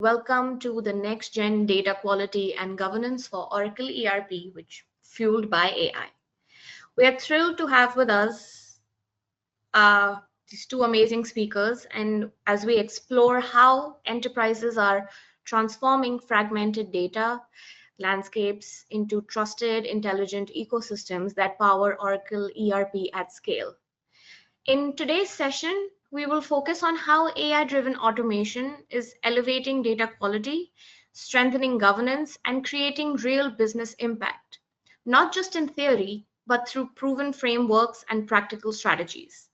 Welcome to the next gen data quality and governance for Oracle ERP, which fueled by AI. We are thrilled to have with us these two amazing speakers, and as we explore how enterprises are transforming fragmented data landscapes into trusted, intelligent ecosystems that power Oracle ERP at scale. In today's session, we will focus on how AI-driven automation is elevating data quality, strengthening governance, and creating real business impact, not just in theory, but through proven frameworks and practical strategies.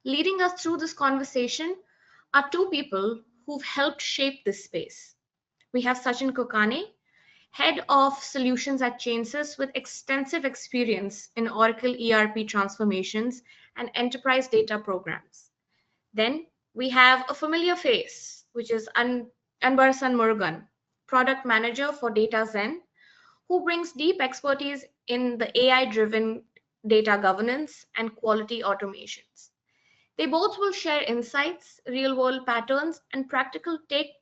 Leading us through this conversation are two people who've helped shape this space. We have Sachin Kokane, Head of Solutions at Chainsys with extensive experience in Oracle ERP transformations and enterprise data programs. Then we have a familiar face, which is Anbar Murugan, Product Manager for Data Zen, who brings deep expertise in the AI-driven data governance and quality automations. They both will share insights, real-world patterns, and practical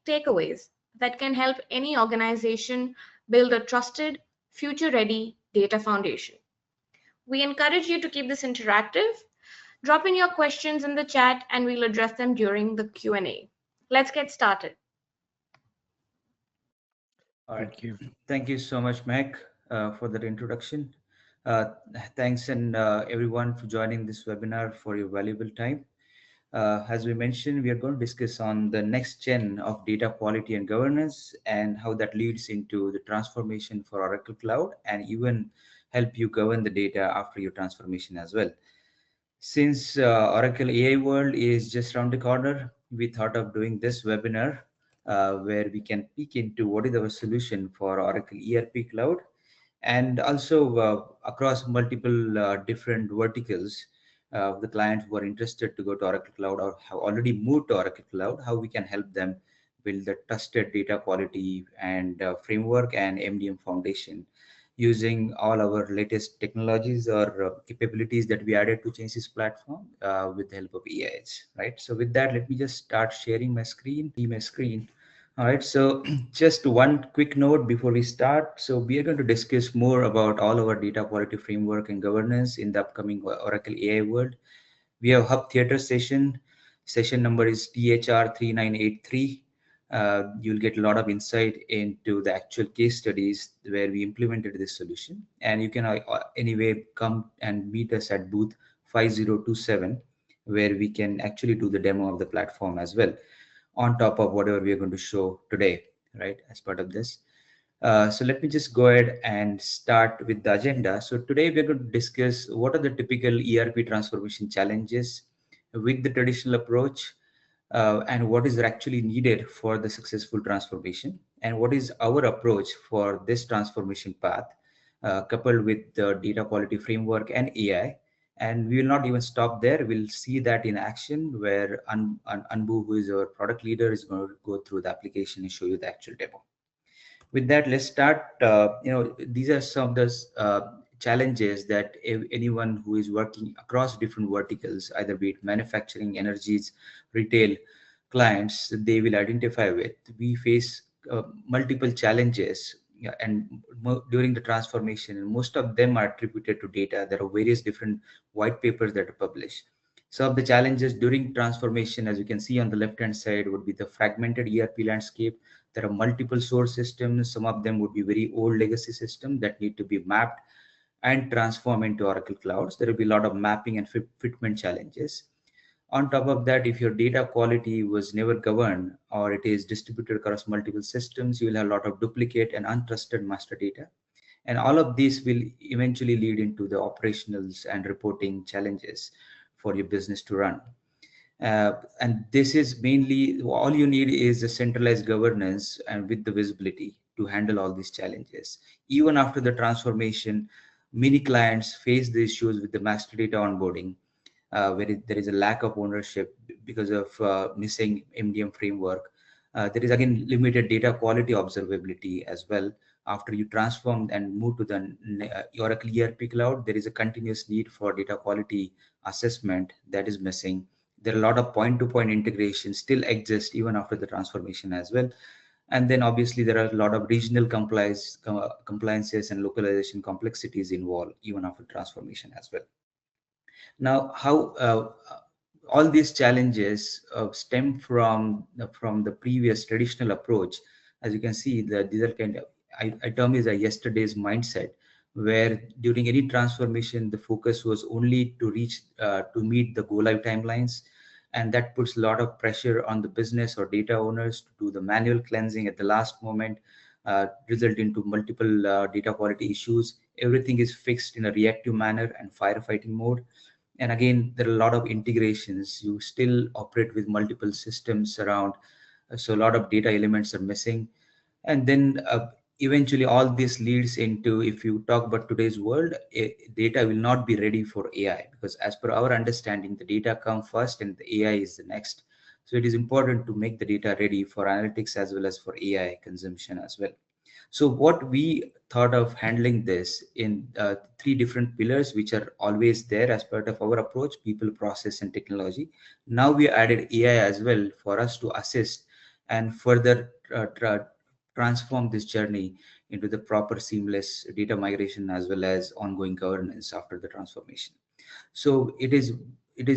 takeaways that can help any organization build a trusted, future-ready data foundation. We encourage you to keep this interactive. Drop in your questions in the chat and we'll address them during the Q&A. Let's get started. All right. Thank you. Thank you so much, Meg, for that introduction. Uh, Thanks and everyone for joining this webinar for your valuable time. As we mentioned, we are going to discuss on the next gen of data quality and governance and how that leads into the transformation for Oracle Cloud and even help you govern the data after your transformation as well. Since Oracle AI World is just around the corner, we thought of doing this webinar where we can peek into what is our solution for Oracle ERP Cloud and also across multiple different verticals. The clients who are interested to go to Oracle Cloud or have already moved to Oracle Cloud, how we can help them build the trusted data quality and framework and MDM foundation using all our latest technologies or capabilities that we added to change this platform with the help of AIs, right? So with that, let me just start sharing my screen. All right, so just one quick note before we start. So we are going to discuss more about all our data quality framework and governance in the upcoming Oracle AI World. We have Hub Theater session. Session number is THR 3983. You'll get a lot of insight into the actual case studies where we implemented this solution. And you can anyway come and meet us at booth 5027, where we can actually do the demo of the platform as well, on top of whatever we are going to show today, right, as part of this. So let me just go ahead and start with the agenda. So today we're going to discuss what are the typical ERP transformation challenges with the traditional approach, and what is actually needed for the successful transformation, and what is our approach for this transformation path, coupled with the data quality framework and AI. And we will not even stop there. We'll see that in action where Anbu, who is our product leader, is going to go through the application and show you the actual demo. With that, let's start. These are some of the challenges that anyone who is working across different verticals, either be it manufacturing, energies, retail clients, they will identify with. We face multiple challenges, yeah, and during the transformation, and most of them are attributed to data. There are various different white papers that are published. Some of the challenges during transformation, as you can see on the left hand side, would be the fragmented ERP landscape. There are multiple source systems. Some of them would be very old legacy systems that need to be mapped and transformed into Oracle clouds. There will be a lot of mapping and fitment challenges. On top of that, if your data quality was never governed or it is distributed across multiple systems, you will have a lot of duplicate and untrusted master data. And all of these will eventually lead into the operationals and reporting challenges for your business to run. And this is mainly all you need is a centralized governance and with the visibility to handle all these challenges. Even after the transformation, many clients face the issues with the master data onboarding, where there is a lack of ownership because of missing MDM framework. There is again limited data quality observability as well. After you transform and move to the Oracle ERP cloud, there is a continuous need for data quality assessment that is missing, There are a lot of point-to-point integration still exist even after the transformation as well. And then obviously there are a lot of regional compliances and localization complexities involved even after transformation as well. Now, how all these challenges stem from the previous traditional approach. As you can see, these are kind of, I term is a yesterday's mindset, where during any transformation, the focus was only to reach to meet the go live timelines, and that puts a lot of pressure on the business or data owners to do the manual cleansing at the last moment, result into multiple data quality issues. Everything is fixed in a reactive manner and firefighting mode. And again, there are a lot of integrations. You still operate with multiple systems around, so a lot of data elements are missing. And then eventually all this leads into, if you talk about today's world, data will not be ready for AI, because as per our understanding, the data come first and the AI is the next. So it is important to make the data ready for analytics as well as for AI consumption as well. So what we thought of handling this in three different pillars, which are always there as part of our approach: people, process, and technology. Now we added AI as well for us to assist and further transform this journey into the proper seamless data migration as well as ongoing governance after the transformation. So it is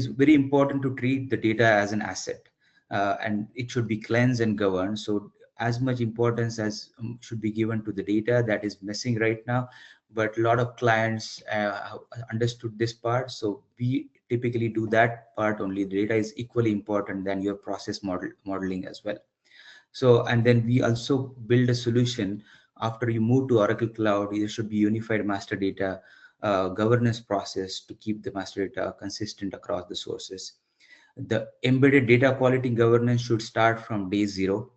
very important to treat the data as an asset, and it should be cleansed and governed. So as much importance as should be given to the data that is missing right now, but a lot of clients understood this part. So we typically do that part only. The data is equally important than your process modeling as well. So, and then we also build a solution. After you move to Oracle Cloud, there should be unified master data governance process to keep the master data consistent across the sources. The embedded data quality governance should start from day zero.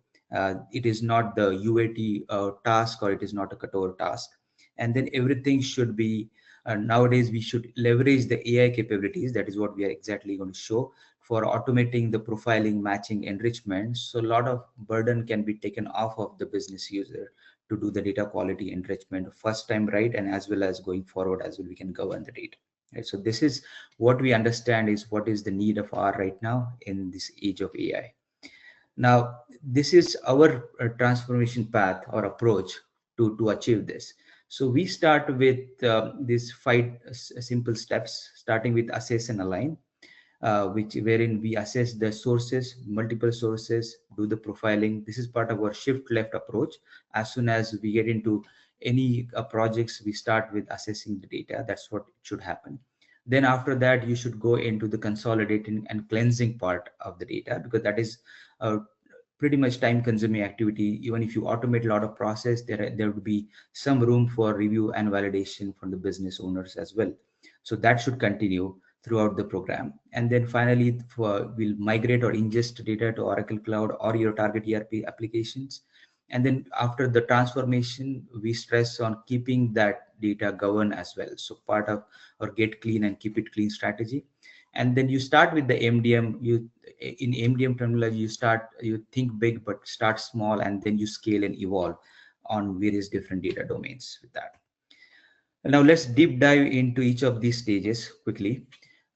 It is not the UAT task, or it is not a Couture task. And then everything should be, nowadays we should leverage the AI capabilities. That is what we are exactly going to show for automating the profiling, matching, enrichment. So a lot of burden can be taken off of the business user to do the data quality enrichment first time right, and as well as going forward as well, we can govern the data. Right? So this is what we understand is what is the need of our right now in this age of AI. Now, this is our transformation path or approach to achieve this. So we start with these five simple steps, starting with assess and align, which wherein we assess the sources, multiple sources, do the profiling. This is part of our shift left approach. As soon as we get into any projects, we start with assessing the data. That's what should happen. Then after that, you should go into the consolidating and cleansing part of the data, because that is a pretty much time consuming activity. Even if you automate a lot of process, there would be some room for review and validation from the business owners as well. So that should continue throughout the program. And then finally, we'll migrate or ingest data to Oracle Cloud or your target ERP applications. And then after the transformation, we stress on keeping that data governed as well. So part of our get clean and keep it clean strategy. And then you start with the MDM. In MDM terminology, you think big but start small, and then you scale and evolve on various different data domains with that. Now let's deep dive into each of these stages quickly.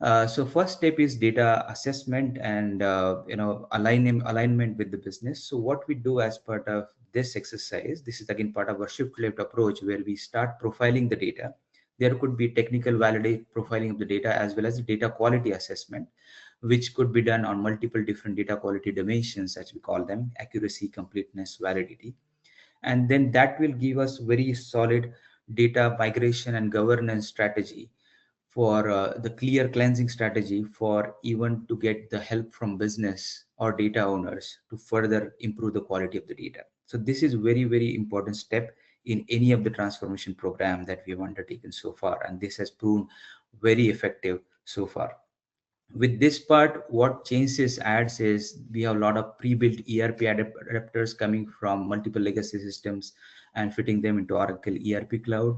So first step is data assessment and alignment with the business. So what we do as part of this exercise, this is again part of our shift left approach, where we start profiling the data. There could be technical validate profiling of the data as well as data quality assessment, which could be done on multiple different data quality dimensions, as we call them: accuracy, completeness, validity. And then that will give us very solid data migration and governance strategy for the clear cleansing strategy, for even to get the help from business or data owners to further improve the quality of the data. So this is very, very important step in any of the transformation program that we have undertaken so far, and this has proven very effective so far. With this part, what changes adds is we have a lot of pre-built ERP adapters coming from multiple legacy systems and fitting them into Oracle ERP Cloud.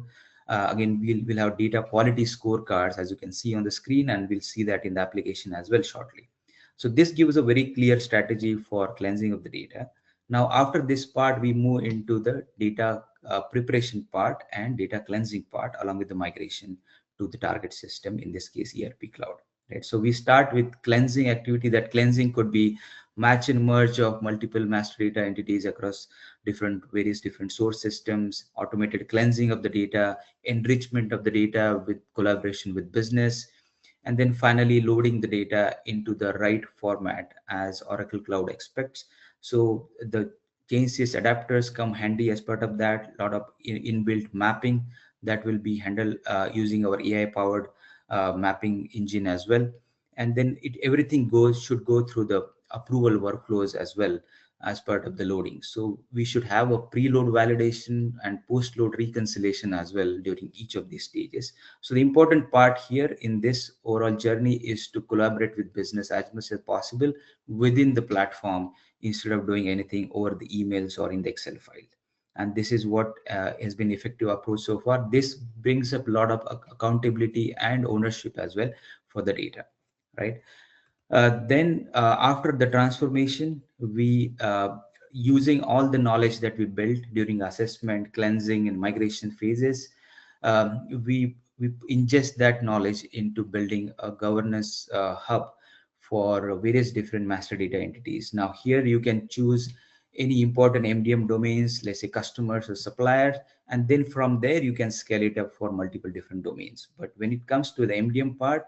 Again, we'll have data quality scorecards, as you can see on the screen, and we'll see that in the application as well shortly. So this gives a very clear strategy for cleansing of the data. Now, after this part, we move into the data preparation part and data cleansing part, along with the migration to the target system, in this case, ERP Cloud. right? So we start with cleansing activity. That cleansing could be match and merge of multiple master data entities across various different source systems, automated cleansing of the data, enrichment of the data with collaboration with business, and then finally loading the data into the right format as Oracle Cloud expects. So the Genesis adapters come handy as part of that. A lot of inbuilt mapping that will be handled using our AI powered mapping engine as well. And then everything should go through the approval workflows as well as part of the loading. So we should have a preload validation and post-load reconciliation as well during each of these stages. So the important part here in this overall journey is to collaborate with business as much as possible within the platform instead of doing anything over the emails or in the Excel file. And this is what has been effective approach so far. This brings up a lot of accountability and ownership as well for the data, right? Then after the transformation, we using all the knowledge that we built during assessment, cleansing, and migration phases, we ingest that knowledge into building a governance hub for various different master data entities. Now here you can choose any important MDM domains, let's say customers or suppliers, and then from there you can scale it up for multiple different domains. But when it comes to the MDM part,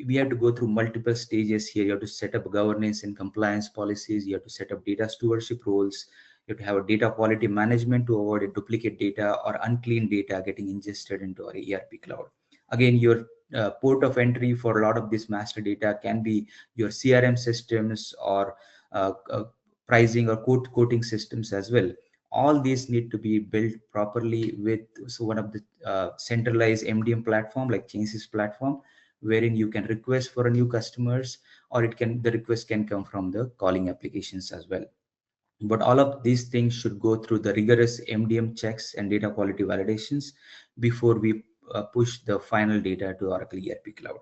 we have to go through multiple stages here. You have to set up governance and compliance policies. You have to set up data stewardship roles. You have to have a data quality management to avoid a duplicate data or unclean data getting ingested into our ERP cloud. Again, your port of entry for a lot of this master data can be your CRM systems or pricing or quoting systems as well. All these need to be built properly with one of the centralized MDM platform like Genesis platform, wherein you can request for a new customers, or the request can come from the calling applications as well. But all of these things should go through the rigorous MDM checks and data quality validations before we push the final data to Oracle ERP cloud.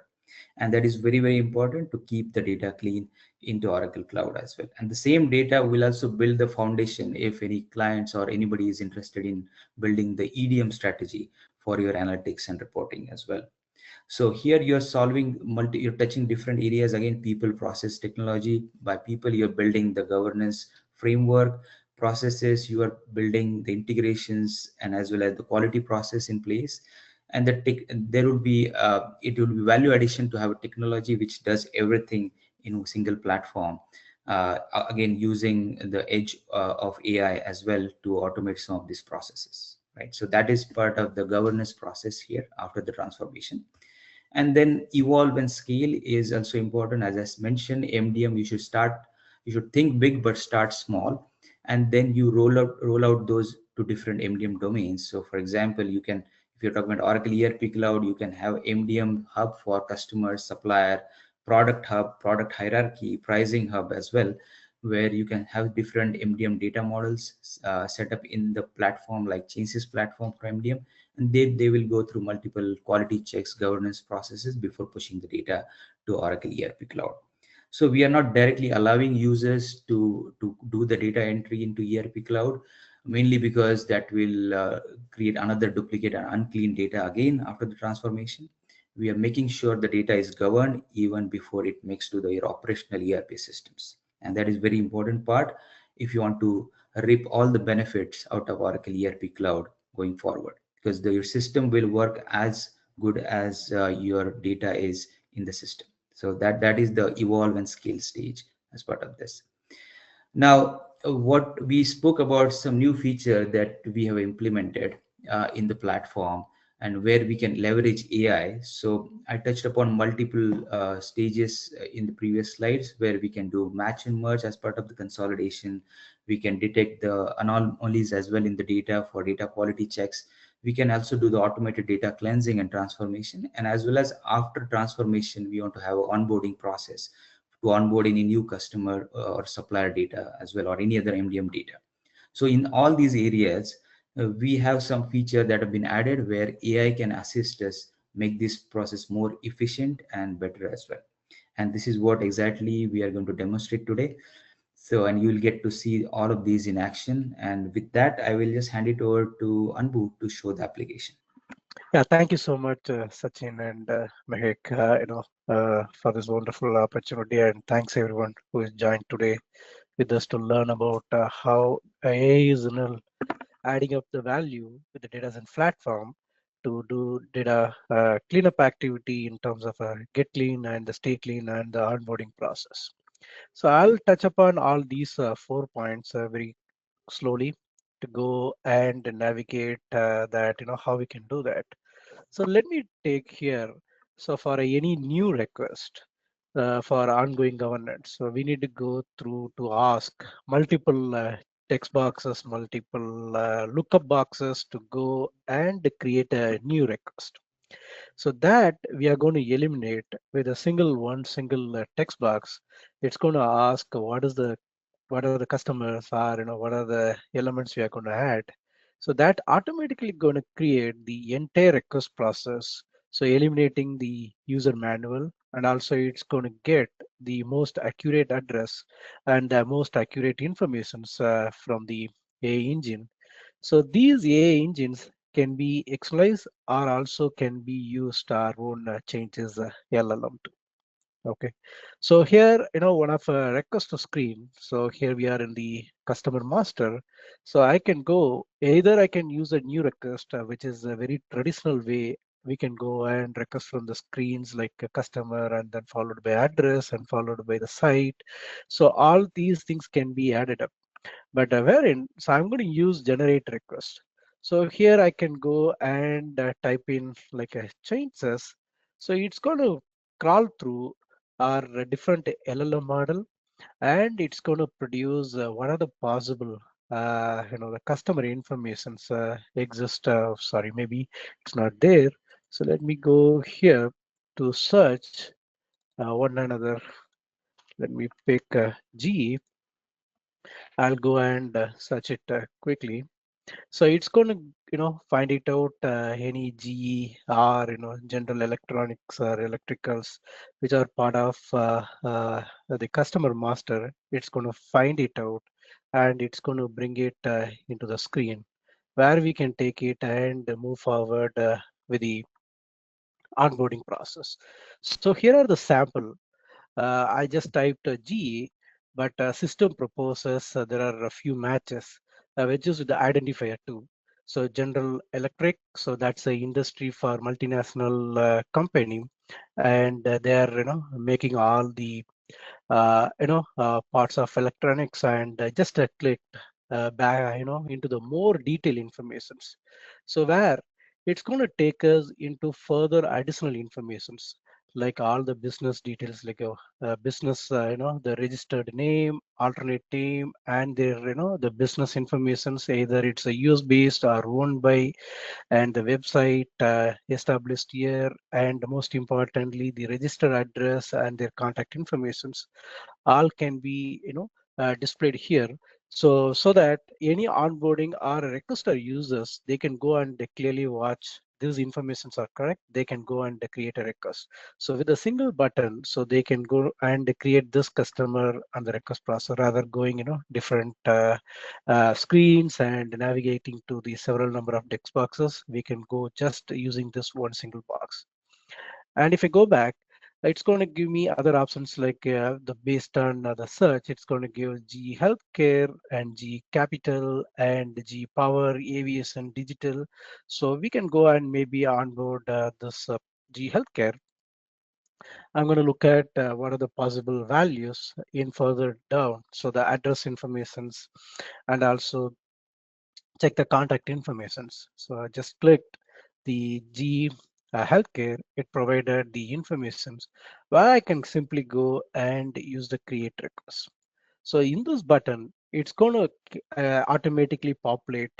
And that is very, very important to keep the data clean into Oracle cloud as well. And the same data will also build the foundation if any clients or anybody is interested in building the EDM strategy for your analytics and reporting as well. So here you're you're touching different areas. Again, people, process, technology. By people, you're building the governance framework. Processes, you are building the integrations and as well as the quality process in place. And there would be it will be value addition to have a technology which does everything in a single platform. Again, using the edge of AI as well to automate some of these processes. Right. So that is part of the governance process here after the transformation. And then evolve and scale is also important. As I mentioned, MDM, you should think big but start small, and then you roll out those to different MDM domains. So for example, if you're talking about Oracle ERP cloud, you can have MDM hub for customers, supplier, product hub, product hierarchy, pricing hub as well, where you can have different MDM data models set up in the platform like Genesis platform for MDM, and they will go through multiple quality checks, governance processes before pushing the data to Oracle ERP cloud. So we are not directly allowing users to do the data entry into ERP cloud, mainly because that will create another duplicate and unclean data again after the transformation. We are making sure the data is governed even before it makes to your operational ERP systems. And that is very important part if you want to reap all the benefits out of Oracle ERP cloud going forward, because your system will work as good as your data is in the system. So that is the evolve and scale stage as part of this. Now, what we spoke about some new feature that we have implemented in the platform and where we can leverage AI. So I touched upon multiple stages in the previous slides where we can do match and merge as part of the consolidation. We can detect the anomalies as well in the data for data quality checks. We can also do the automated data cleansing and transformation. And as well as after transformation, we want to have an onboarding process to onboard any new customer or supplier data as well, or any other MDM data. So in all these areas, we have some feature that have been added where AI can assist us make this process more efficient and better as well. And this is what exactly we are going to demonstrate today. So, and you'll get to see all of these in action. And with that, I will just hand it over to Anbu to show the application. Yeah, thank you so much, Sachin and Mehek. for this wonderful opportunity, and thanks everyone who is joined today with us to learn about how AI is adding up the value with the data science platform to do data cleanup activity in terms of get clean and the stay clean and the onboarding process. So I'll touch upon all these 4 points very slowly to go and navigate that, how we can do that. So let me take here. So for any new request for ongoing governance, so we need to go through to ask multiple text boxes, multiple lookup boxes to go and create a new request. So that we are going to eliminate with a single text box. It's going to ask what are the customers are, what are the elements we are going to add. So that automatically going to create the entire request process. So eliminating the user manual, and also it's going to get the most accurate address and the most accurate information from the AI engine. So these AI engines can be exercised or also can be used our own changes LLM. Okay, so here, one of request to screen. So here we are in the customer master. So I can go, either I can use a new request, which is a very traditional way. We can go and request from the screens like a customer and then followed by address and followed by the site. So all these things can be added up. But wherein, so I'm going to use generate request. So here I can go and type in like a changes. So it's going to crawl through our different LLM model, and it's going to produce what are the possible the customer informations exist. Sorry, maybe it's not there. So let me go here to search one another. Let me pick G. I'll go and search it quickly. So it's going to, find it out any GE or, general electronics or electricals, which are part of the customer master. It's going to find it out and it's going to bring it into the screen where we can take it and move forward with the onboarding process. So here are the sample. I just typed GE, but system proposes there are a few matches, which is with the identifier too. So General Electric, so that's a industry for multinational company, and they are making all the parts of electronics, and just clicked back into the more detailed informations. So where it's going to take us into further additional informations like all the business details, like a business the registered name, alternate name, and their the business informations, either it's a US based or owned by, and the website established here, and most importantly the registered address and their contact informations all can be displayed here. So that any onboarding or requester users, they can go and they clearly watch these informations are correct, they can go and create a request. So with a single button, so they can go and create this customer and the request process, rather going different screens and navigating to the several number of text boxes. We can go just using this one single box. And if I go back, it's going to give me other options like the based on the search, it's going to give G Healthcare and G Capital and G Power, Aviation, Digital. So we can go and maybe onboard this G Healthcare. I'm going to look at what are the possible values in further down. So the address informations, and also check the contact informations. So I just clicked the G healthcare. It provided the informations where I can simply go and use the create request. So in this button, it's going to automatically populate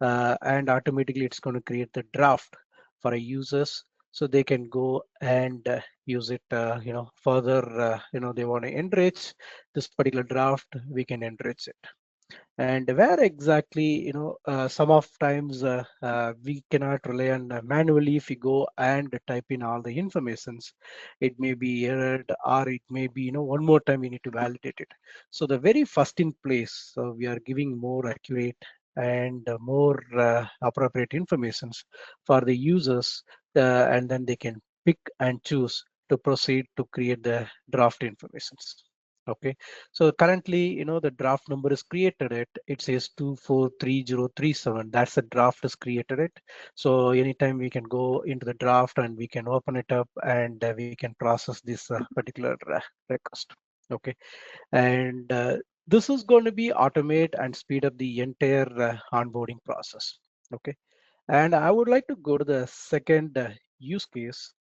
and automatically it's going to create the draft for a users, so they can go and use it further. They want to enrich this particular draft, we can enrich it. And where exactly some of times we cannot rely on manually. If we go and type in all the informations, it may be errored, or it may be one more time we need to validate it. So the very first in place, so we are giving more accurate and more appropriate informations for the users, and then they can pick and choose to proceed to create the draft informations. Okay, so currently, the draft number is created at, it says 243037. That's the draft is created at. So anytime we can go into the draft and we can open it up, and we can process this particular request. Okay, and this is going to be automate and speed up the entire onboarding process. Okay, and I would like to go to the second use case,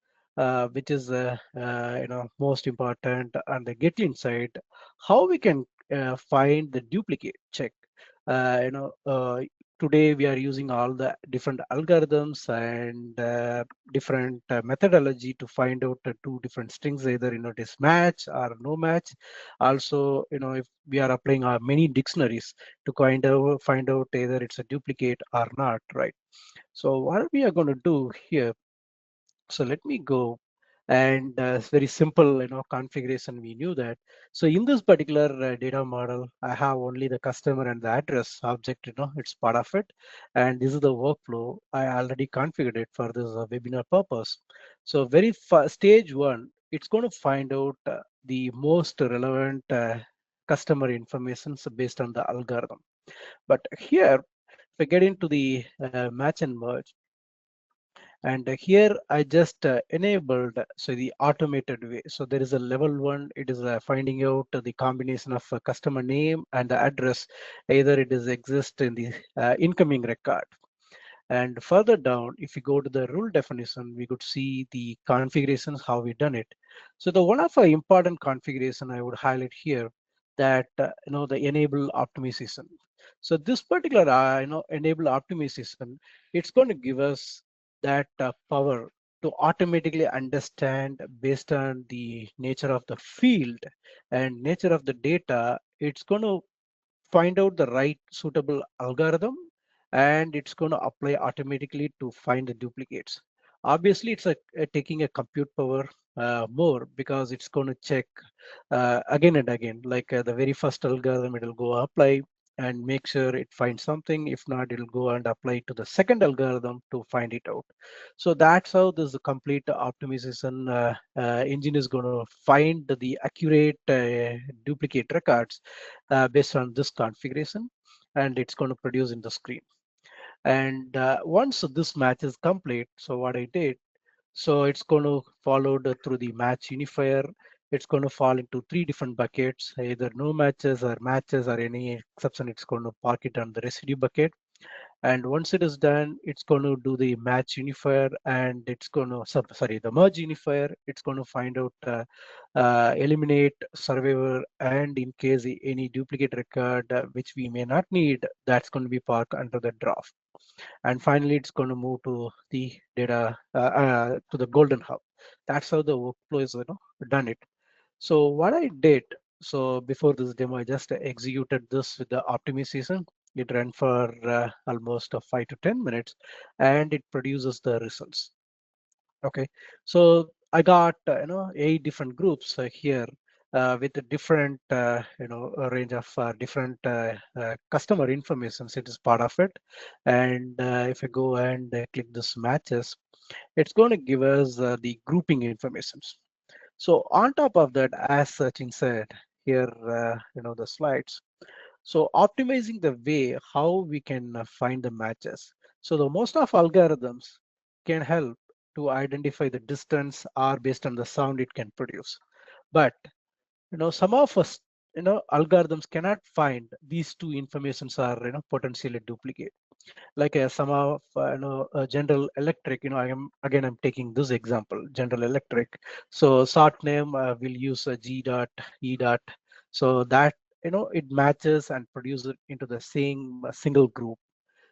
which is most important on the Gitlin side, how we can find the duplicate check. Uh, you know, uh, Today we are using all the different algorithms and different methodology to find out two different strings, either it is match or no match. Also, if we are applying our many dictionaries to find out either it's a duplicate or not, right? So what we are going to do here, so let me go, and it's very simple, configuration. We knew that. So in this particular data model, I have only the customer and the address object, it's part of it. And this is the workflow. I already configured it for this webinar purpose. So very stage one, it's going to find out the most relevant customer information based on the algorithm. But here, if I get into the match and merge, and here I just enabled so the automated way. So there is a level one, it is finding out the combination of a customer name and the address, either it is exist in the incoming record. And further down, if you go to the rule definition, we could see the configurations, how we done it. So the one of our important configuration I would highlight here, that the enable optimization. So this particular enable optimization, it's going to give us that power to automatically understand based on the nature of the field and nature of the data. It's going to find out the right suitable algorithm, and it's going to apply automatically to find the duplicates. Obviously, it's taking a compute power more, because it's going to check again and again, like the very first algorithm, it will go apply and make sure it finds something. If not, it'll go and apply to the second algorithm to find it out. So that's how this complete optimization engine is going to find the accurate duplicate records based on this configuration, and it's going to produce in the screen. And once this match is complete, so what I did, so it's going to follow through the match unifier. It's going to fall into three different buckets, either no matches or any exception. It's going to park it on the residue bucket. And once it is done, it's going to do the match unifier, and it's going to the merge unifier. It's going to find out eliminate survivor, and in case any duplicate record which we may not need, that's going to be parked under the draft. And finally, it's going to move to the data to the golden hub. That's how the workflow is done it. So what I did, so before this demo, I just executed this with the optimization. It ran for almost 5 to 10 minutes, and it produces the results. Okay, so I got 8 different groups here with a different a range of different customer information. It is part of it. And if I go and click this matches, it's going to give us the grouping informations. So on top of that, as Sachin said here, the slides. So optimizing the way how we can find the matches. So the most of algorithms can help to identify the distance or based on the sound it can produce. But some of us algorithms cannot find these two informations are potentially duplicate. Like some of General Electric, I'm taking this example, General Electric. So sort name will use a G dot E dot, so that it matches and produces it into the same single group.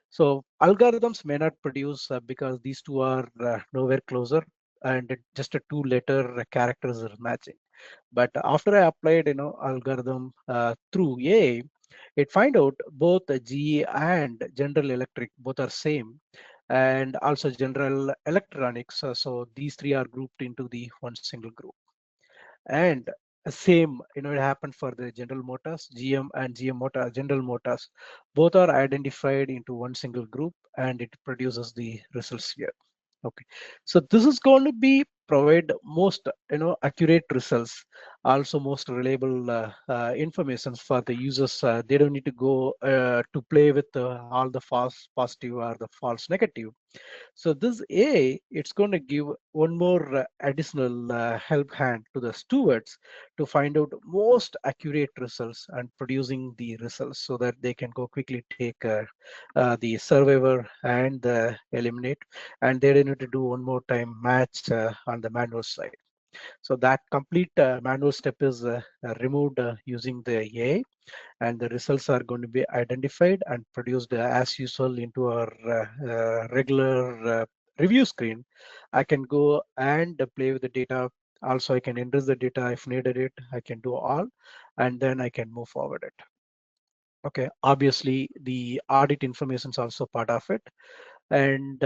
So algorithms may not produce because these two are nowhere closer, and just a two letter characters are matching. But after I applied algorithm through AI, it find out both the GE and General Electric both are same, and also General Electronics. So these three are grouped into the one single group. And same, it happened for the General Motors, GM and General Motors. Both are identified into one single group, and it produces the results here. Okay, so this is going to be provide most accurate results, also most reliable information for the users. They don't need to go to play with all the false positive or the false negative. So this AI, it's going to give one more additional help hand to the stewards to find out most accurate results and producing the results so that they can go quickly take the survivor and the eliminate, and they don't need to do one more time match on the manual side. So that complete manual step is removed using the AI, and the results are going to be identified and produced as usual into our regular review screen. I can go and play with the data. Also, I can enrich the data if needed it. I can do all, and then I can move forward it. Okay, obviously the audit information is also part of it. And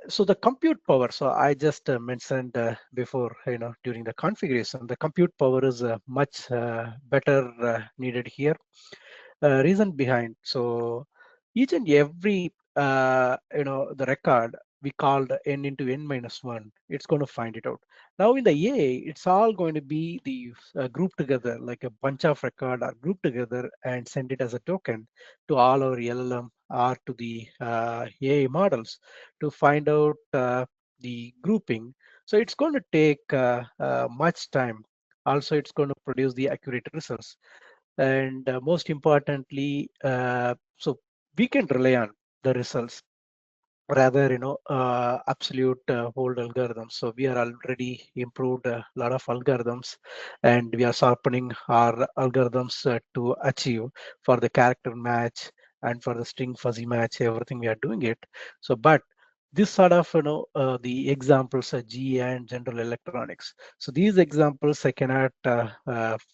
so the compute power, so I just mentioned before, during the configuration, the compute power is much better needed here. Reason behind, so each and every the record we called n into n minus 1, it's going to find it out. Now in the AI, it's all going to be the group together, like a bunch of record are grouped together and send it as a token to all our LLM or to the AI models to find out the grouping. So it's going to take much time. Also, it's going to produce the accurate results. And most importantly, so we can rely on the results rather absolute old algorithms. So we are already improved a lot of algorithms, and we are sharpening our algorithms to achieve for the character match and for the string fuzzy match, everything we are doing it. So but this sort of the examples are G and General Electronics. So these examples I cannot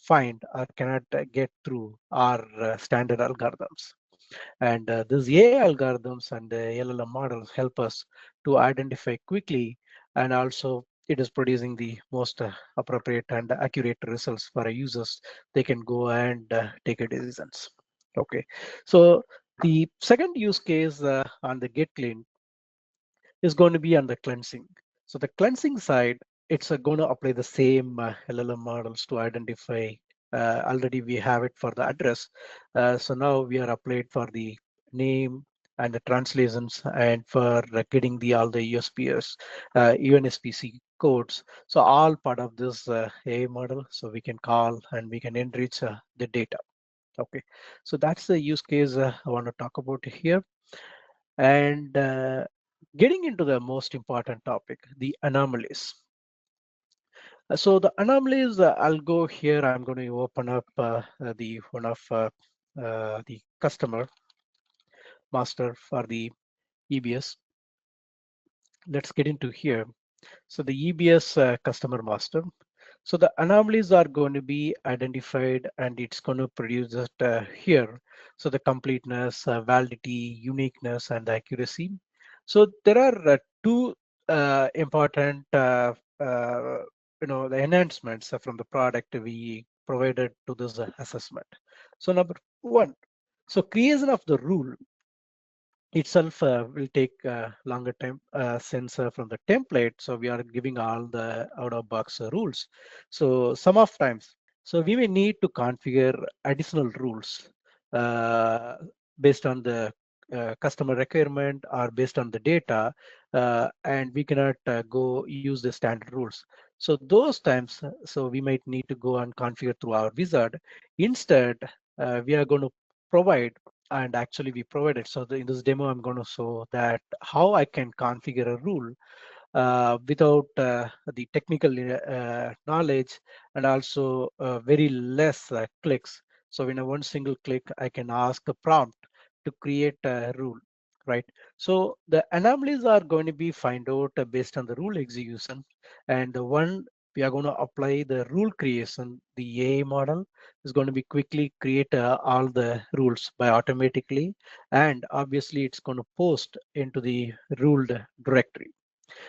find or cannot get through our standard algorithms. And these AI algorithms and the LLM models help us to identify quickly, and also it is producing the most appropriate and accurate results for our users. They can go and take a decisions. Okay, so the second use case on the get clean is going to be on the cleansing. So the cleansing side, it's going to apply the same LLM models to identify. Already we have it for the address. So now we are applied for the name and the translations and for getting the all the USPS, UNSPC codes. So all part of this AI model. So we can call and we can enrich the data. Okay, so that's the use case I want to talk about here. And getting into the most important topic, the anomalies. So the anomalies, I'll go here. I'm going to open up the one of the customer master for the EBS. Let's get into here. So the EBS customer master. So the anomalies are going to be identified, and it's going to produce it here. So the completeness, validity, uniqueness, and accuracy. So there are two important, the enhancements from the product we provided to this assessment. So number one, so creation of the rule itself will take longer time since from the template. So we are giving all the out of box rules. So some of times, so we may need to configure additional rules uh, based on the customer requirement or based on the data, and we cannot go use the standard rules. So those times, so we might need to go and configure through our wizard. Instead, we are going to provide, and actually we provided. So in this demo, I'm going to show that how I can configure a rule without the technical knowledge, and also very less clicks. So in a one single click, I can ask a prompt to create a rule, right? So the anomalies are going to be find out based on the rule execution, and the one we are going to apply the rule creation. The AI model is going to be quickly create all the rules by automatically, and obviously it's going to post into the ruled directory.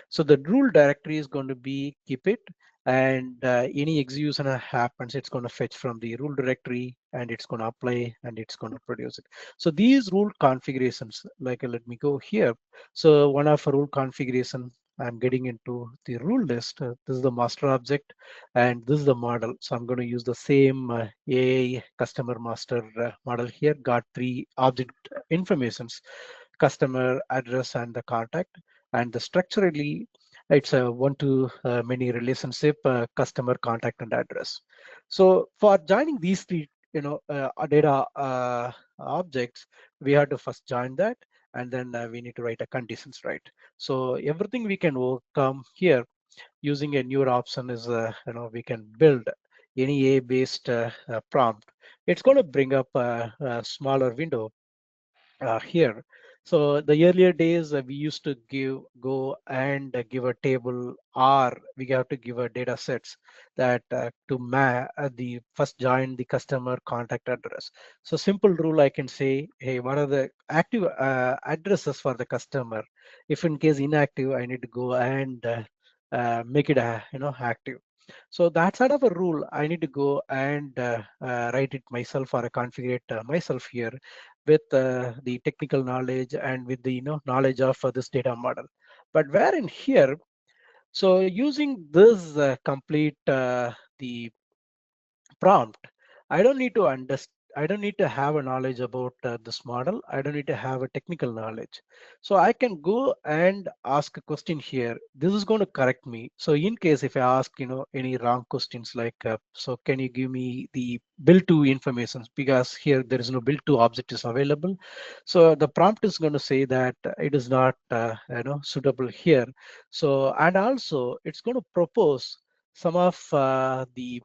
So the rule directory is going to be keep it, and any execution happens, it's going to fetch from the rule directory, and it's going to apply, and it's going to produce it. So these rule configurations, like let me go here. So one of a rule configuration I'm getting into the rule list. This is the master object, and this is the model. So I'm going to use the same AI customer master model here. Got three object informations: customer, address, and the contact. And the structurally, it's a one-to-many relationship: customer, contact, and address. So for joining these three, data objects, we have to first join that, and then we need to write a conditions, right? So everything we can overcome here using a newer option is, we can build any A-based prompt. It's going to bring up a smaller window here. So the earlier days, we used to go and give a table, or we have to give a data sets that the first join the customer contact address. So simple rule, I can say, hey, what are the active addresses for the customer? If in case inactive, I need to go and make it active. So that sort of a rule, I need to go and write it myself, or configure it myself here with the technical knowledge and with the knowledge of this data model. But where in here, so using this complete the prompt, I don't need to understand. I don't need to have a knowledge about this model. I don't need to have a technical knowledge. So I can go and ask a question here. This is going to correct me. So in case if I ask, any wrong questions like, so can you give me the build to information? Because here there is no build to object is available. So the prompt is going to say that it is not, suitable here. So, and also it's going to propose some of the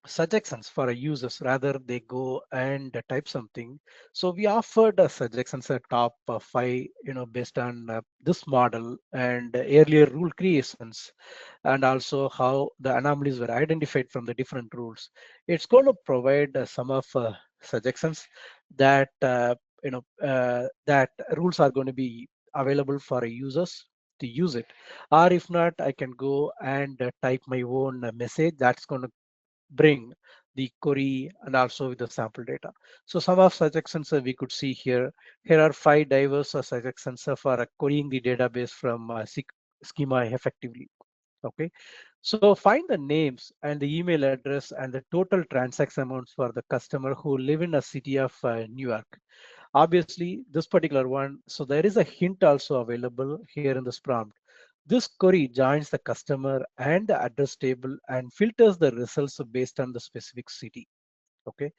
suggestions for users, rather they go and type something. So we offered suggestions at top five, based on this model and earlier rule creations, and also how the anomalies were identified from the different rules. It's going to provide some of suggestions that that rules are going to be available for users to use it. Or if not, I can go and type my own message that's going to bring the query and also with the sample data. So some of suggestions we could see here. Here are five diverse suggestions for querying the database from schema effectively. Okay, so find the names and the email address and the total transaction amounts for the customer who live in a city of New York. Obviously, this particular one, so there is a hint also available here in this prompt. This query joins the customer and the address table and filters the results based on the specific city. Okay,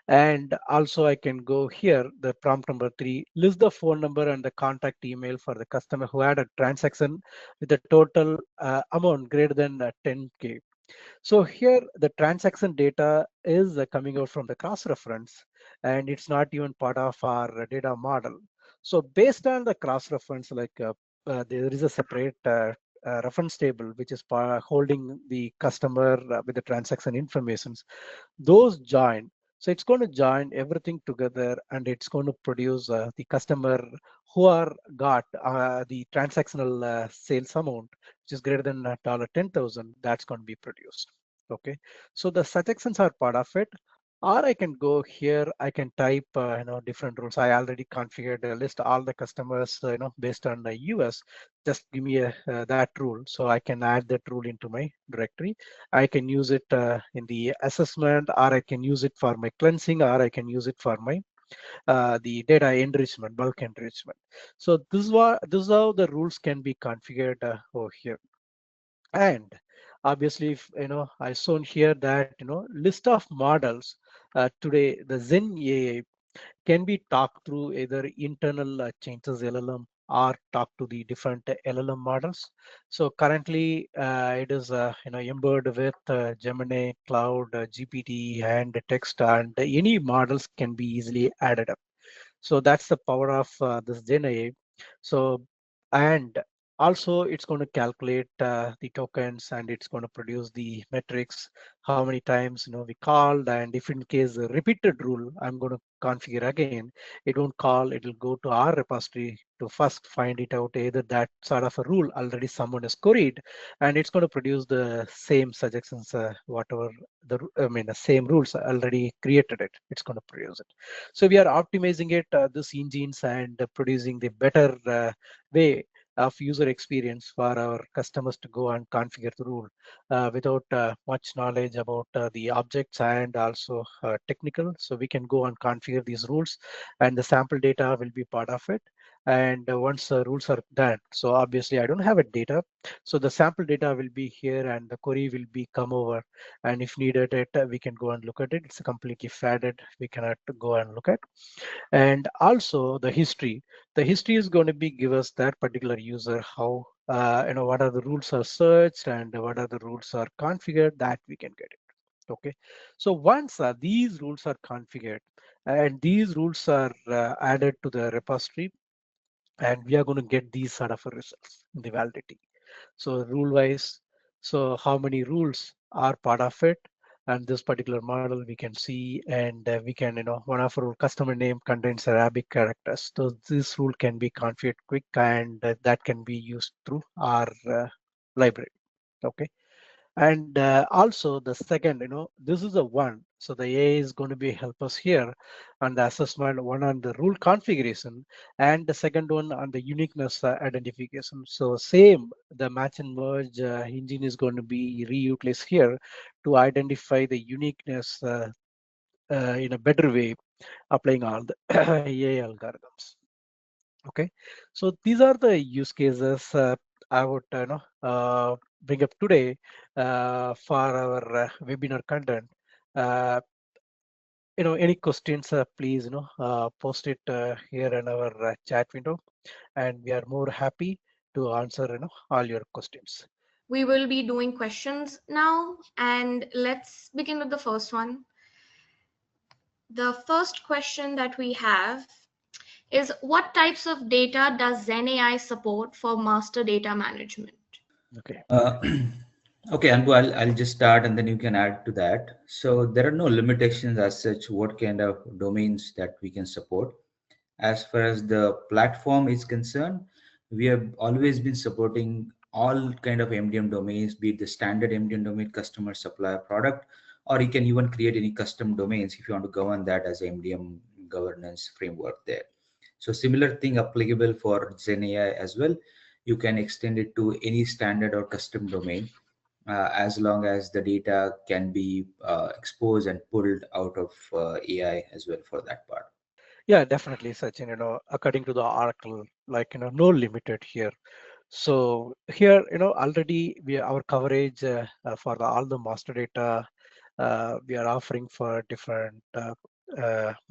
and also I can go here, the prompt number 3, list the phone number and the contact email for the customer who had a transaction with a total amount greater than 10K. So here the transaction data is coming out from the cross reference, and it's not even part of our data model. So based on the cross reference, like there is a separate reference table which is holding the customer with the transaction informations. Those join. So it's going to join everything together, and it's going to produce the customer who are got the transactional sales amount, which is greater than $10,000. That's going to be produced. Okay, so the suggestions are part of it. Or I can go here, I can type different rules. I already configured a list all the customers based on the US. Just give me that rule, so I can add that rule into my directory. I can use it in the assessment, or I can use it for my cleansing, or I can use it for my the data enrichment, bulk enrichment. So this is how the rules can be configured over here. And obviously, if, I shown here that list of models today, the Zen AI can be talked through either internal changes LLM or talk to the different LLM models. So currently it is embedded with Gemini, Cloud, GPT, and text, and any models can be easily added up. So that's the power of this Gen AI. So, and also it's going to calculate the tokens, and it's going to produce the metrics, how many times we called, and if in case a repeated rule, I'm going to configure again. It won't call, it will go to our repository to first find it out, either that sort of a rule already someone has queried, and it's going to produce the same suggestions, whatever the same rules already created it, it's going to produce it. So we are optimizing it, this engines, and producing the better way of user experience for our customers to go and configure the rule without much knowledge about the objects and also technical. So we can go and configure these rules, and the sample data will be part of it. And once the rules are done, so obviously I don't have a data, so the sample data will be here and the query will be come over, and if needed it we can go and look at it. It's completely faded, we cannot go and look at. And also the history is going to be give us that particular user how what are the rules are searched and what are the rules are configured, that we can get it. Okay, so once these rules are configured and these rules are added to the repository, and we are going to get these sort of results in the validity. So rule wise, so how many rules are part of it, and this particular model we can see, and we can, one of our customer name contains Arabic characters. So this rule can be configured quick, and that can be used through our library. Okay. And also the second, this is the one. So the AI is going to be help us here on the assessment, one on the rule configuration, and the second one on the uniqueness identification. So same, the match and merge engine is going to be reutilized here to identify the uniqueness in a better way, applying all the AI algorithms. Okay, so these are the use cases I would bring up today for our webinar content. Uh, any questions, please post it here in our chat window, and we are more happy to answer all your questions. We will be doing questions now, and let's begin with the first one. The first question that we have is, what types of data does Zen AI support for master data management? Okay. Uh, okay, Anbu, I'll just start and then you can add to that. So there are no limitations as such what kind of domains that we can support. As far as the platform is concerned, we have always been supporting all kind of MDM domains, be it the standard MDM domain, customer, supplier, product, or you can even create any custom domains if you want to govern that as MDM governance framework there. So similar thing applicable for Zen AI as well. You can extend it to any standard or custom domain as long as the data can be exposed and pulled out of AI as well for that part. Yeah, definitely, Sachin. According to the Oracle, like no limited here. So here, already our coverage for all the master data we are offering for different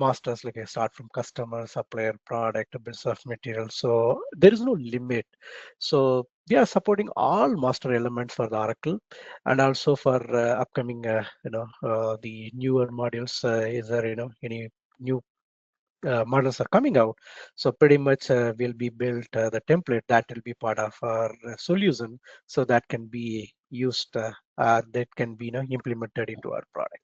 masters, like I start from customer, supplier, product, business material. So there is no limit. So we are supporting all master elements for the Oracle, and also for upcoming, the newer modules. Is there, any new models are coming out? So pretty much will be built the template that will be part of our solution, so that can be used, that can be implemented into our product.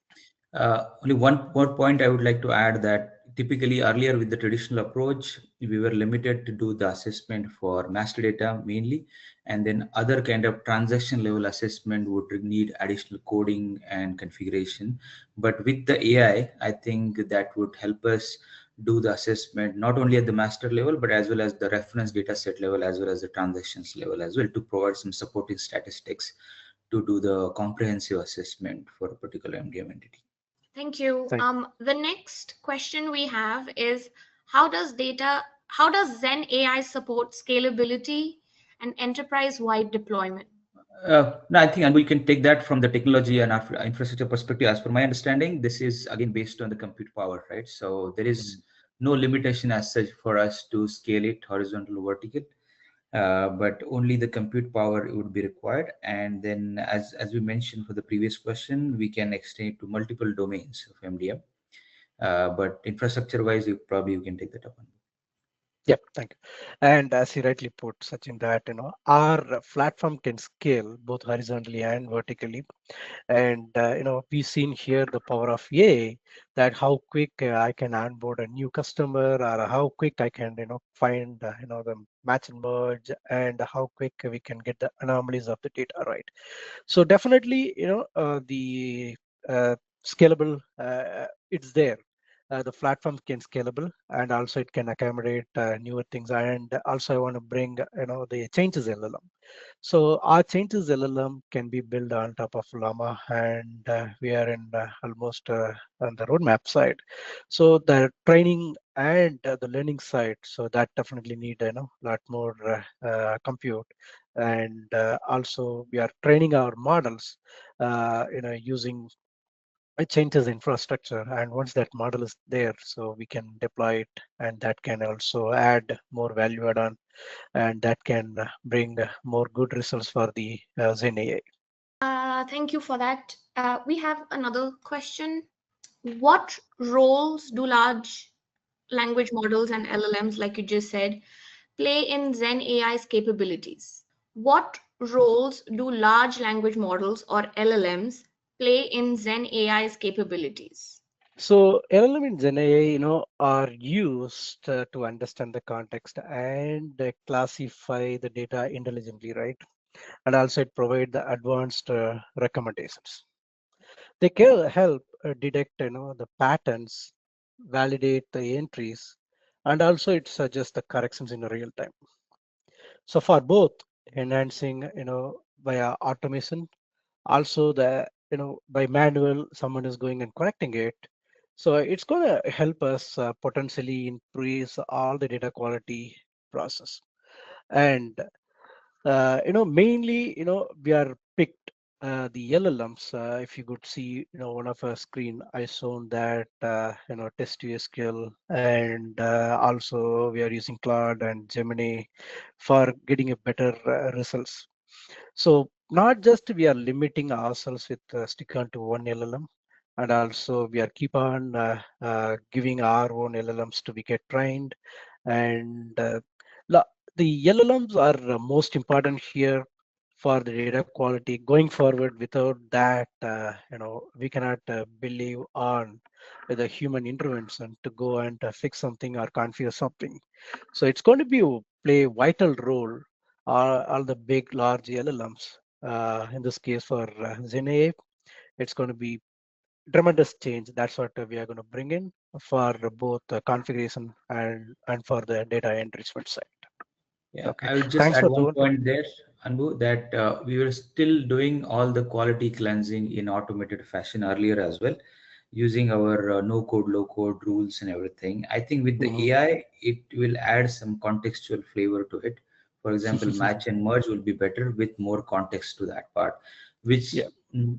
Only one more point I would like to add, that typically earlier with the traditional approach, we were limited to do the assessment for master data mainly, and then other kind of transaction level assessment would need additional coding and configuration. But with the AI, I think that would help us do the assessment not only at the master level, but as well as the reference data set level, as well as the transactions level as well, to provide some supporting statistics to do the comprehensive assessment for a particular MDM entity. Thank you. Thank The next question we have is, how does Zen AI support scalability and enterprise-wide deployment? No, I think, and we can take that from the technology and infrastructure perspective. As per my understanding, this is again based on the compute power, right? So there is no limitation as such for us to scale it horizontal or vertical, but only the compute power would be required. And then, as we mentioned for the previous question, we can extend it to multiple domains of MDM. But infrastructure-wise, you can take that up. Yeah, thank you. And as you rightly put, Sachin, that our platform can scale both horizontally and vertically. And we've seen here the power of AI, that how quick I can onboard a new customer, or how quick I can find the match and merge, and how quick we can get the anomalies of the data right. So definitely the scalable, it's there. the platform can scalable, and also it can accommodate newer things. And also I want to bring the changes LLM. So our changes LLM can be built on top of Llama, and we are in almost on the roadmap side. So the training and the learning side, so that definitely need a lot more compute. And also we are training our models, using it changes infrastructure, and once that model is there, so we can deploy it, and that can also add more value add on, and that can bring more good results for the Zen AI. Thank you for that. We have another question. What roles do large language models and LLMs, like you just said, play in Zen AI's capabilities? What roles do large language models or LLMs play in Zen AI's capabilities? So LLM in Gen AI, are used to understand the context and classify the data intelligently, right? And also it provide the advanced recommendations. They can help detect, the patterns, validate the entries, and also it suggests the corrections in real time. So for both enhancing, via automation, also the, by manual, someone is going and correcting it. So it's going to help us potentially increase all the data quality process. And mainly, we are picked the LLMs. If you could see, one of our screen, I shown that, test SQL, and also we are using Claude and Gemini for getting a better results. So not just we are limiting ourselves with stick on to one LLM, and also we are keep on giving our own LLMs to be get trained, and the LLMs are most important here for the data quality going forward. Without that, we cannot believe on the human intervention to go and fix something or configure something. So it's going to be play vital role, all the big large LLMs. In this case for Zen AI, it's going to be tremendous change. That's what we are going to bring in for both configuration and for the data enrichment side. Yeah, Okay, I would just thanks add for one the. point there, Anbu, that we were still doing all the quality cleansing in automated fashion earlier as well, using our no code, low code rules and everything. I think with the Mhm. AI, it will add some contextual flavor to it. For example, match and merge will be better with more context to that part, which Yeah,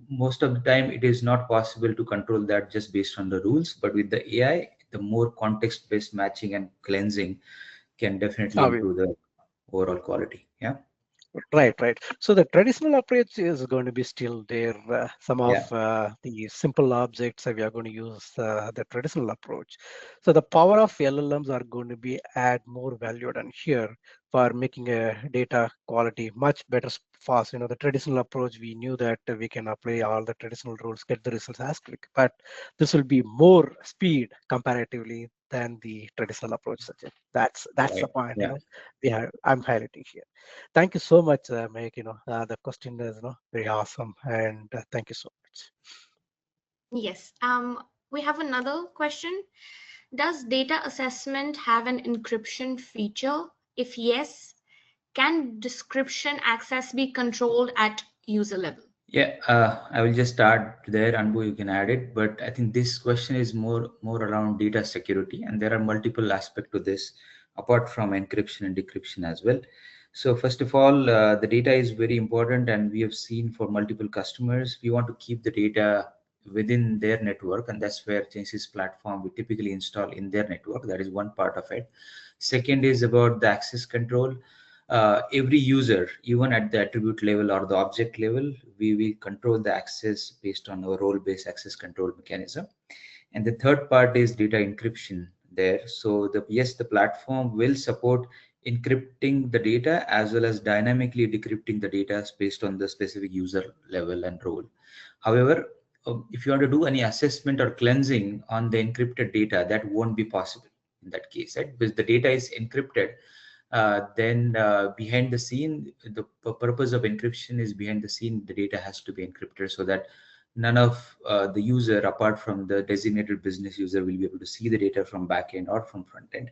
most of the time it is not possible to control that just based on the rules. But with the AI, the more context-based matching and cleansing can definitely obvious. improve the overall quality. Yeah. Right, right. So the traditional approach is going to be still there. Some of Yeah. the simple objects we are going to use the traditional approach. So the power of LLMs are going to be add more value than here for making a data quality much better fast. The traditional approach, we knew that we can apply all the traditional rules, get the results as quick, but this will be more speed comparatively than the traditional approach. Sachin. That's the Right. point. Yeah. I'm highlighting here. Thank you so much, Meg. The question is, very awesome, and thank you so much. Yes. We have another question. Does data assessment have an encryption feature? If yes, can description access be controlled at user level? Yeah, I will just start there, Anbu, you can add it. But I think this question is more around data security, and there are multiple aspects to this, apart from encryption and decryption as well. So first of all, the data is very important, and we have seen for multiple customers, we want to keep the data within their network, and that's where Genesis platform we typically install in their network. That is one part of it. Second is about the access control. Every user, even at the attribute level or the object level, we control the access based on our role-based access control mechanism. And the third part is data encryption there. So yes, the platform will support encrypting the data as well as dynamically decrypting the data based on the specific user level and role. However, if you want to do any assessment or cleansing on the encrypted data, that won't be possible in that case, right? Because the data is encrypted, then behind the scene, the purpose of encryption is behind the scene, the data has to be encrypted so that none of the user apart from the designated business user will be able to see the data from backend or from front end.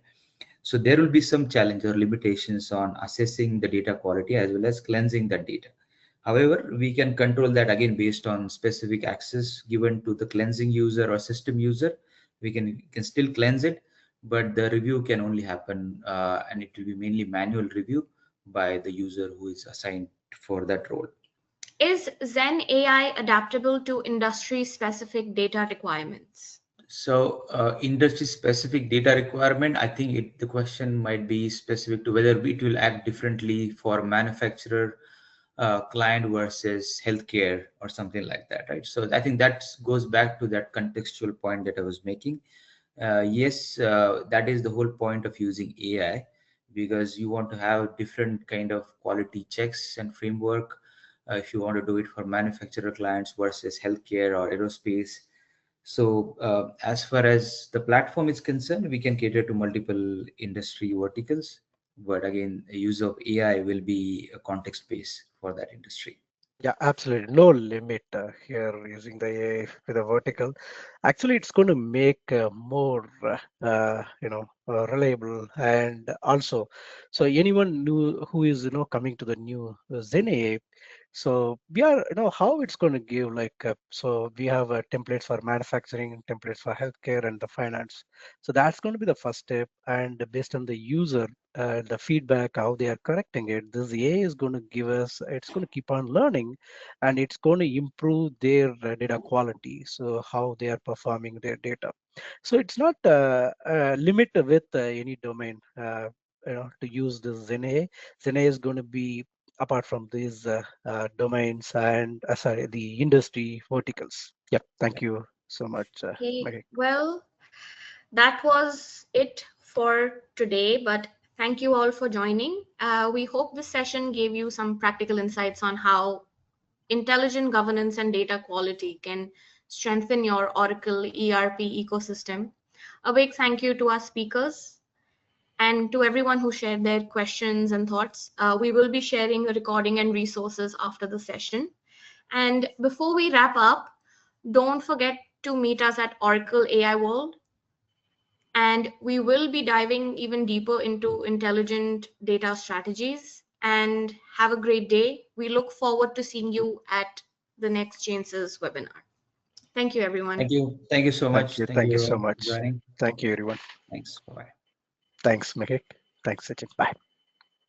So there will be some challenge or limitations on assessing the data quality as well as cleansing that data. However, we can control that again based on specific access given to the cleansing user or system user. We can still cleanse it, but the review can only happen and it will be mainly manual review by the user who is assigned for that role. Is Zen AI adaptable to industry-specific data requirements? So, industry-specific data requirement, I think the question might be specific to whether it will act differently for manufacturer, client versus healthcare or something like that, right? So I think that goes back to that contextual point that I was making. Yes, that is the whole point of using AI, because you want to have different kind of quality checks and framework. If you want to do it for manufacturer clients versus healthcare or aerospace. So as far as the platform is concerned, we can cater to multiple industry verticals, but again, the use of AI will be a context base for that industry. Yeah, absolutely. No limit here using the AI with a vertical. Actually, it's going to make more, reliable, and also, so anyone new who is, coming to the new Zen AI. So we are, how it's going to give like, so we have templates for manufacturing, templates for healthcare, and the finance. So that's going to be the first step, and based on the user, the feedback, how they are correcting it, this AI is going to give us, it's going to keep on learning, and it's going to improve their data quality. So how they are performing their data. So it's not limited with any domain, to use this ZenA. ZenA is going to be apart from these domains and sorry, the industry verticals. Yep. Thank you so much, Okay, Mahek. well, that was it for today, but thank you all for joining. We hope this session gave you some practical insights on how intelligent governance and data quality can strengthen your Oracle ERP ecosystem. A big thank you to our speakers and to everyone who shared their questions and thoughts. We will be sharing a recording and resources after the session. And before we wrap up, don't forget to meet us at Oracle AI World. And we will be diving even deeper into intelligent data strategies. And have a great day. We look forward to seeing you at the next Chances webinar. Thank you, everyone. Thank you. Thank you so Thank much. you. Thank Thank you you so everyone for much. joining. Thank you, everyone. Thanks. Bye bye. Thanks, Mahek. Thanks, Sachin. Bye.